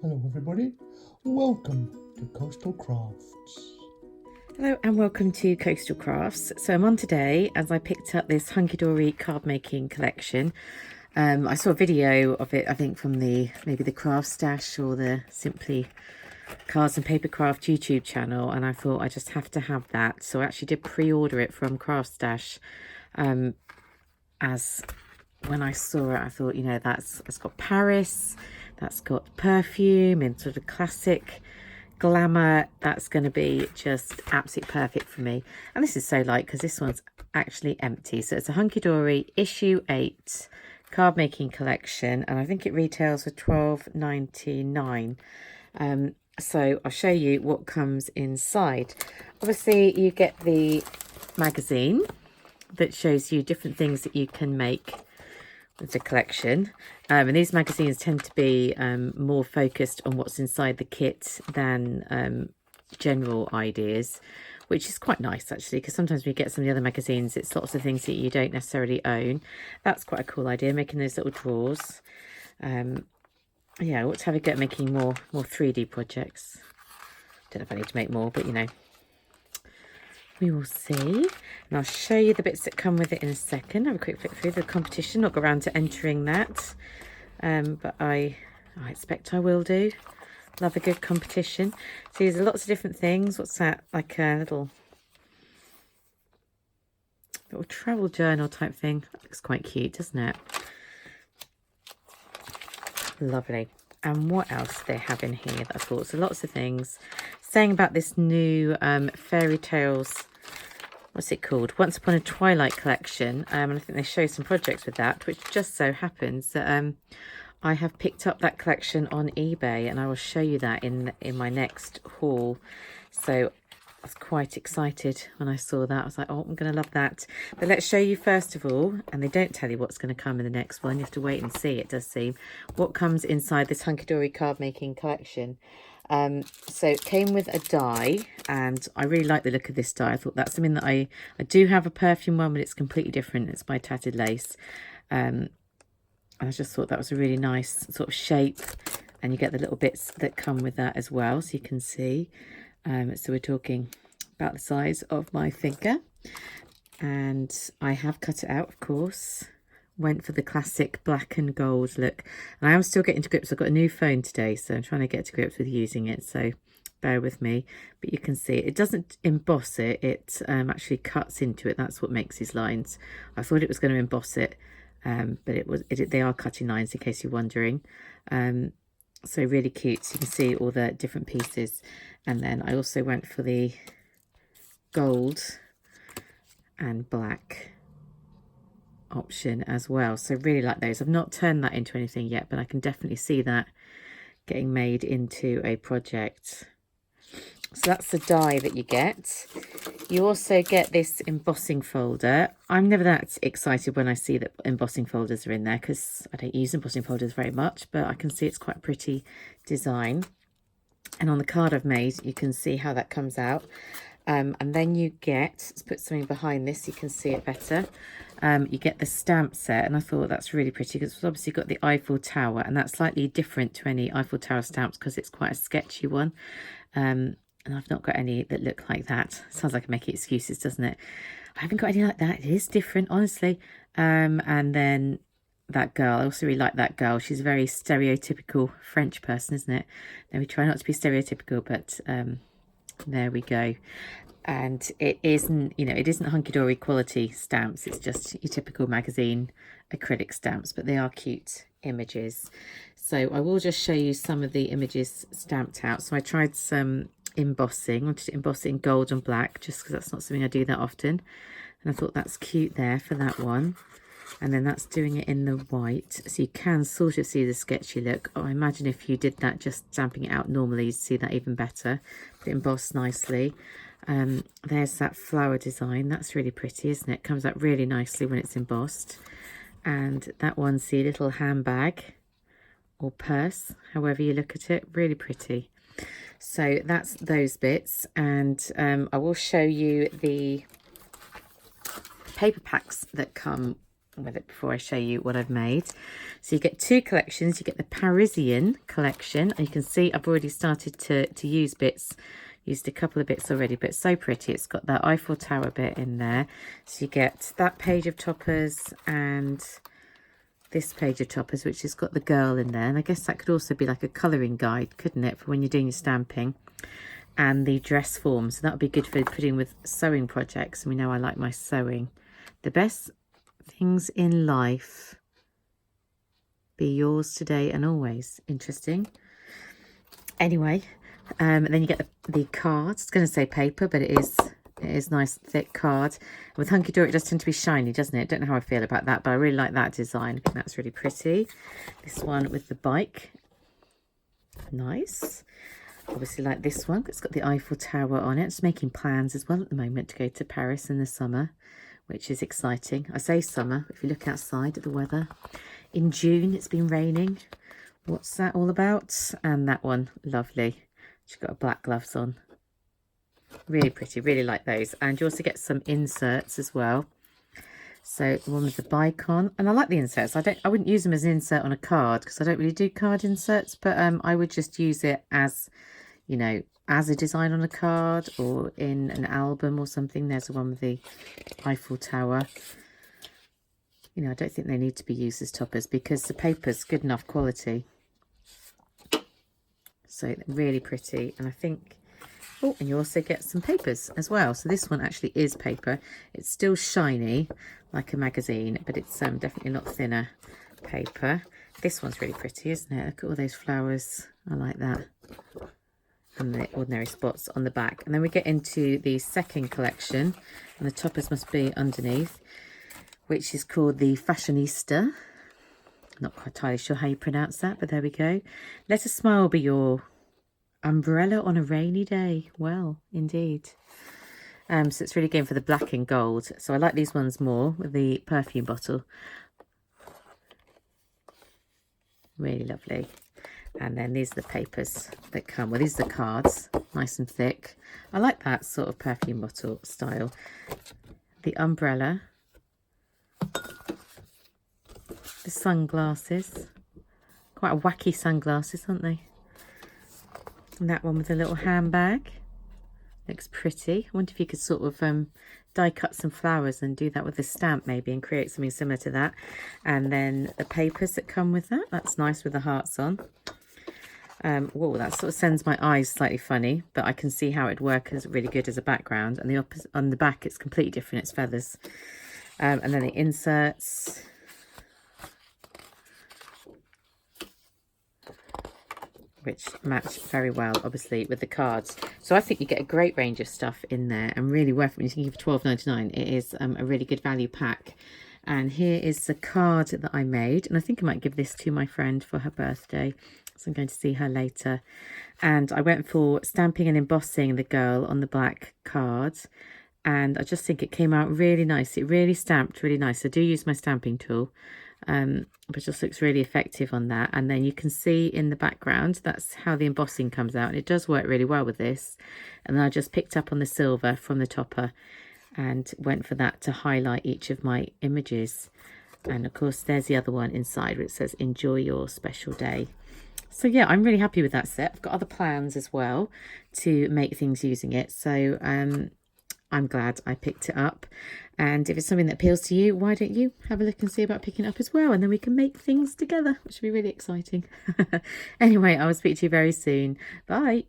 Hello everybody, welcome to Coastal Crafts. Hello and welcome to Coastal Crafts. So I'm on today as I picked up this Hunkydory Cardmaking Collection. I saw a video of it, I think from maybe the Craft Stash or the Simply Cards and Paper Craft YouTube channel, and I thought I just have to have that. So I actually did pre-order it from Craft Stash. As when I saw it, I thought, you know, it's got Paris, that's got perfume and sort of classic glamour. That's going to be just absolutely perfect for me. And this is so light because this one's actually empty. So it's a Hunkydory issue 8 card making collection, and I think it retails for $12.99. So I'll show you what comes inside. Obviously you get the magazine that shows you different things that you can make with the collection, and these magazines tend to be more focused on what's inside the kit than general ideas, which is quite nice actually, because sometimes when you get some of the other magazines it's lots of things that you don't necessarily own. That's quite a cool idea, making those little drawers. Yeah, I ought to have a go at making more 3D projects. Don't know if I need to make more, but you know, we will see. And I'll show you the bits that come with it in a second. Have a quick flick through the competition. Not go around to entering that, but I expect I will do. Love a good competition. So there's lots of different things. What's that? Like a little travel journal type thing. That looks quite cute, doesn't it? Lovely. And what else do they have in here that I thought? So lots of things. Saying about this new fairy tales, what's it called? Once Upon a Twilight collection. And I think they show some projects with that, which just so happens that I have picked up that collection on eBay, and I will show you that in my next haul. So I was quite excited when I saw that. I was like, oh, I'm going to love that. But let's show you first of all, and they don't tell you what's going to come in the next one. You have to wait and see, it does seem, what comes inside this Hunkydory card making collection. So it came with a die, and I really like the look of this die. I thought that's something that I do have a perfume one, but it's completely different. It's by Tattered Lace. And I just thought that was a really nice sort of shape, and you get the little bits that come with that as well, so you can see. So we're talking about the size of my finger, and I have cut it out, of course. Went for the classic black and gold look, and I am still getting to grips. I've got a new phone today, so I'm trying to get to grips with using it, so bear with me. But you can see it doesn't emboss it, it actually cuts into it. That's what makes these lines. I thought it was going to emboss it, but they are cutting lines, in case you're wondering. So really cute. So you can see all the different pieces. And then I also went for the gold and black option as well. So really like those. I've not turned that into anything yet, but I can definitely see that getting made into a project. So that's the die that you get. You also get this embossing folder. I'm never that excited when I see that embossing folders are in there, because I don't use embossing folders very much, but I can see it's quite a pretty design. And on the card I've made, you can see how that comes out. And then you get, let's put something behind this so you can see it better. You get the stamp set, and I thought that's really pretty because it's obviously got the Eiffel Tower, and that's slightly different to any Eiffel Tower stamps because it's quite a sketchy one. And I've not got any that look like that. Sounds like I'm making excuses, doesn't it? I haven't got any like that. It is different, honestly. And then that girl, I also really like that girl. She's a very stereotypical French person, isn't it? Then we try not to be stereotypical, but there we go. And it isn't, you know, it isn't Hunkydory quality stamps. It's just your typical magazine acrylic stamps, but they are cute images. So I will just show you some of the images stamped out. So I tried some embossing. I wanted to emboss it in gold and black, just because that's not something I do that often. And I thought that's cute there for that one. And then that's doing it in the white, so you can sort of see the sketchy look. Oh, I imagine if you did that just stamping it out normally, you'd see that even better. But embossed nicely. There's that flower design. That's really pretty, isn't it? Comes out really nicely when it's embossed. And that one's the little handbag or purse, however you look at it. Really pretty. So that's those bits, and I will show you the paper packs that come with it before I show you what I've made. So you get 2 collections. You get the Parisian Collection, and you can see I've already started to use bits. Used a couple of bits already, but it's so pretty. It's got that Eiffel Tower bit in there. So you get that page of toppers and this page of toppers, which has got the girl in there. And I guess that could also be like a colouring guide, couldn't it, for when you're doing your stamping. And the dress form. So that would be good for putting with sewing projects. And we know I like my sewing. The best things in life be yours today and always. Interesting. Anyway. And then you get the cards. It's going to say paper, but it is nice thick card. With Hunkydory, it does tend to be shiny, doesn't it? Don't know how I feel about that, but I really like that design. I think that's really pretty. This one with the bike, nice. Obviously like this one. It's got the Eiffel Tower on it. It's making plans as well at the moment to go to Paris in the summer, which is exciting. I say summer, if you look outside at the weather. In June, it's been raining. What's that all about? And that one, lovely. She's got black gloves on. Really pretty, really like those. And you also get some inserts as well. So the one with the bike on. And I like the inserts. I wouldn't use them as an insert on a card because I don't really do card inserts, but I would just use it as, you know, as a design on a card or in an album or something. There's the one with the Eiffel Tower. You know, I don't think they need to be used as toppers because the paper's good enough quality. So really pretty, and I think, oh, and you also get some papers as well. So this one actually is paper. It's still shiny like a magazine, but it's definitely a lot thinner paper. This one's really pretty, isn't it? Look at all those flowers. I like that. And the ordinary spots on the back. And then we get into the second collection, and the toppers must be underneath, which is called the Fashionista. Not quite entirely sure how you pronounce that, but there we go. Let a smile be your umbrella on a rainy day. Well, indeed. So it's really going for the black and gold. So I like these ones more with the perfume bottle. Really lovely. And then these are the papers that come. Well, these are the cards, nice and thick. I like that sort of perfume bottle style. The umbrella. The sunglasses, quite a wacky sunglasses, aren't they? And that one with a little handbag, looks pretty. I wonder if you could sort of die cut some flowers and do that with a stamp maybe and create something similar to that. And then the papers that come with that, that's nice with the hearts on. Whoa, that sort of sends my eyes slightly funny, but I can see how it'd work as really good as a background. And the opposite on the back, it's completely different, it's feathers. And then the inserts. Which match very well, obviously, with the cards. So I think you get a great range of stuff in there and really worth it when you're thinking for £12.99. It is a really good value pack. And here is the card that I made. And I think I might give this to my friend for her birthday. So I'm going to see her later. And I went for stamping and embossing the girl on the black card. And I just think it came out really nice. It really stamped really nice. I do use my stamping tool. But it just looks really effective on that. And then you can see in the background, that's how the embossing comes out. And it does work really well with this. And then I just picked up on the silver from the topper and went for that to highlight each of my images. And of course, there's the other one inside where it says, enjoy your special day. So yeah, I'm really happy with that set. I've got other plans as well to make things using it. So I'm glad I picked it up. And if it's something that appeals to you, why don't you have a look and see about picking it up as well? And then we can make things together, which will be really exciting. Anyway, I will speak to you very soon. Bye.